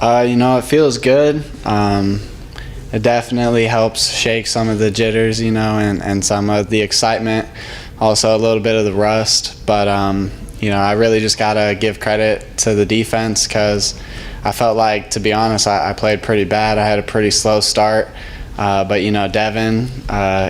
It feels good. It definitely helps shake some of the jitters, and some of the excitement, also a little bit of the rust. But, I really just got to give credit to the defense because I felt like, to be honest, I played pretty bad. I had a pretty slow start. But, Devin,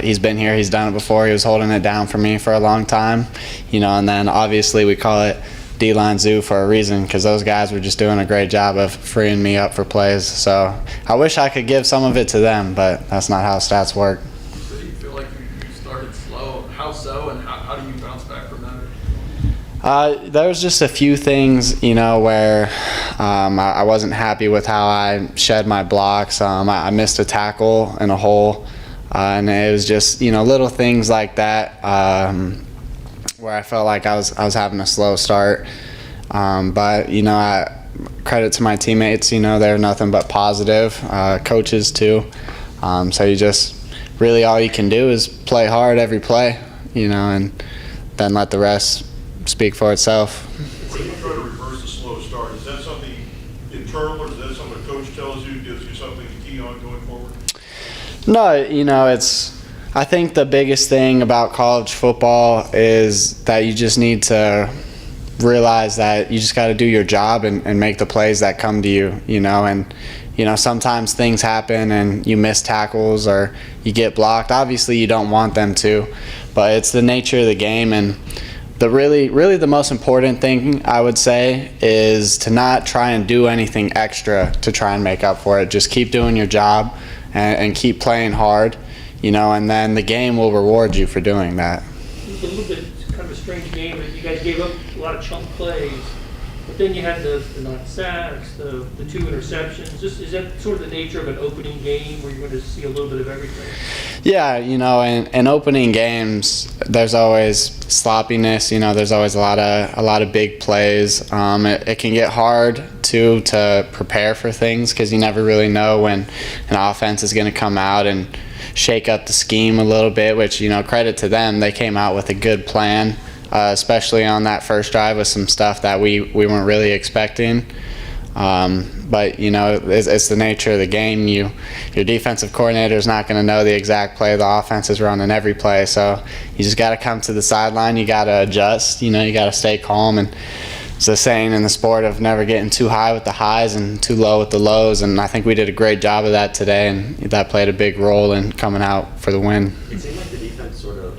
he's been here. He's done it before. He was holding it down for me for a long time, and then obviously we call it D-line zoo for a reason because those guys were just doing a great job of freeing me up for plays. So I wish I could give some of it to them, but that's not how stats work. So you feel like you started slow. How so, and how do you bounce back from that? There was just a few things, where I wasn't happy with how I shed my blocks. I missed a tackle in a hole, and it was just, little things like that where I felt like I was having a slow start. But, I credit to my teammates, they're nothing but positive, coaches too. So you just, really all you can do is play hard every play, and then let the rest speak for itself. When you try to reverse a slow start, is that something internal, or is that something a coach tells you, gives you something to key on going forward? No, I think the biggest thing about college football is that you just need to realize that you just got to do your job and make the plays that come to you, and sometimes things happen and you miss tackles or you get blocked. Obviously you don't want them to, but it's the nature of the game. And really the most important thing I would say is to not try and do anything extra to try and make up for it. Just keep doing your job and keep playing hard, and then the game will reward you for doing that. It was a little bit kind of a strange game, but you guys gave up a lot of chunk plays, but then you had the 9 sacks, the 2 interceptions. Is that sort of the nature of an opening game where you're going to see a little bit of everything? Yeah, in opening games, there's always sloppiness. There's always a lot of big plays. It can get hard too to prepare for things because you never really know when an offense is going to come out and shake up the scheme a little bit. Which credit to them, they came out with a good plan, especially on that first drive with some stuff that we weren't really expecting. But it's the nature of the game. Your defensive coordinator is not going to know the exact play the offense is running every play, so you just got to come to the sideline. You got to adjust. You got to stay calm. And it's the saying in the sport of never getting too high with the highs and too low with the lows. And I think we did a great job of that today, and that played a big role in coming out for the win. It seemed like the defense sort of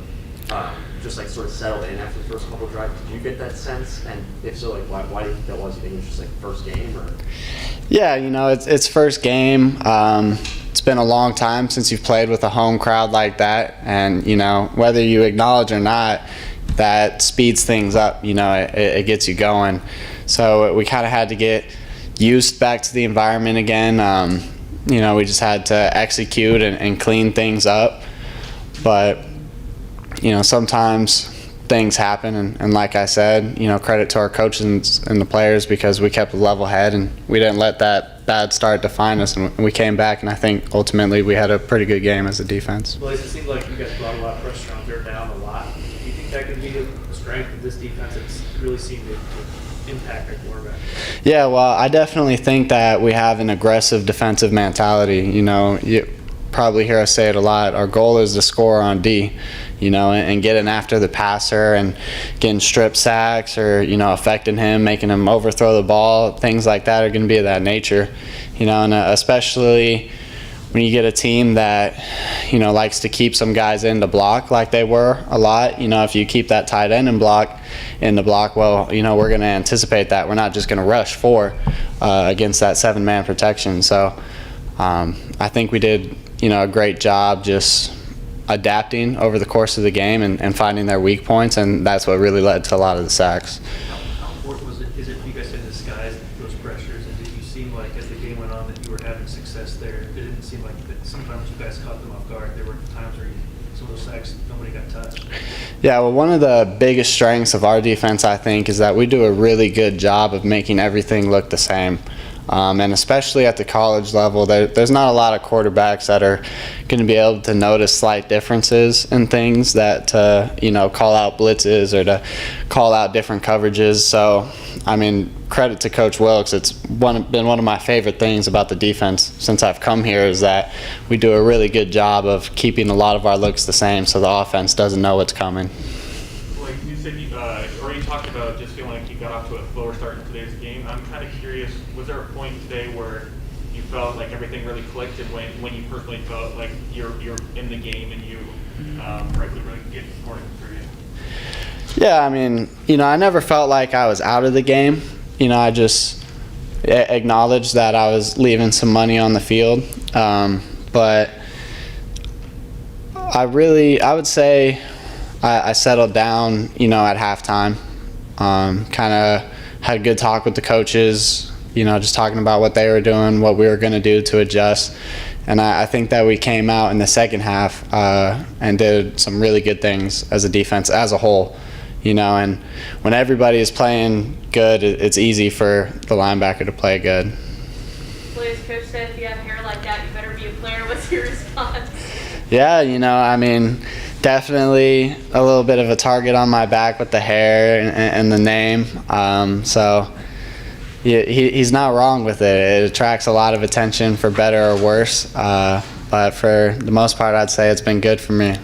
settled in after the first couple of drives. Did you get that sense? And if so, why do you think that was? You think it was just first game, or? Yeah, it's first game. It's been a long time since you've played with a home crowd like that, and whether you acknowledge or not, that speeds things up. It gets you going. So we kind of had to get used back to the environment again. We just had to execute and clean things up. But sometimes things happen, and like I said, credit to our coaches and the players because we kept a level head and we didn't let that bad start define us, and we came back, and I think ultimately we had a pretty good game as a defense. Blaze, it seemed like you guys brought a lot of pressure on. They're down a lot. Do you think that could be the strength of this defense that's really seemed to impact their quarterback? Yeah, well, I definitely think that we have an aggressive defensive mentality. You probably hear us say it a lot. Our goal is to score on D, and getting after the passer and getting strip sacks or, affecting him, making him overthrow the ball. Things like that are going to be of that nature, and especially when you get a team that, likes to keep some guys in to block like they were a lot. If you keep that tight end in the block, well, we're going to anticipate that. We're not just going to rush 4 against that 7-man protection. So I think we did, a great job just adapting over the course of the game and finding their weak points, and that's what really led to a lot of the sacks. How important is it you guys to disguise those pressures, and did you seem like as the game went on that you were having success there? It didn't seem like that sometimes you guys caught them off guard. There were times where some of those sacks, nobody got touched. Yeah, well, one of the biggest strengths of our defense, I think, is that we do a really good job of making everything look the same. And especially at the college level, there's not a lot of quarterbacks that are going to be able to notice slight differences in things that call out blitzes or to call out different coverages. So, I mean, credit to Coach Wilkes. It's been one of my favorite things about the defense since I've come here is that we do a really good job of keeping a lot of our looks the same so the offense doesn't know what's coming. Like you said, you talked about just feeling like you got off to a slower start in today's game. I'm kind of curious, was there a point today where you felt like everything really clicked and when you personally felt like you're in the game and you could really get scoring through you? Yeah, I mean, I never felt like I was out of the game. I just acknowledged that I was leaving some money on the field. But I would say I settled down, at halftime. Kind of had a good talk with the coaches, just talking about what they were doing, what we were going to do to adjust. And I think that we came out in the second half and did some really good things as a defense as a whole. And when everybody is playing good, it's easy for the linebacker to play good. Blaze, Coach said if you have hair like that, you better be a player. What's your response? Yeah, I mean, definitely a little bit of a target on my back with the hair and the name. So he's not wrong with it. It attracts a lot of attention for better or worse. But for the most part, I'd say it's been good for me.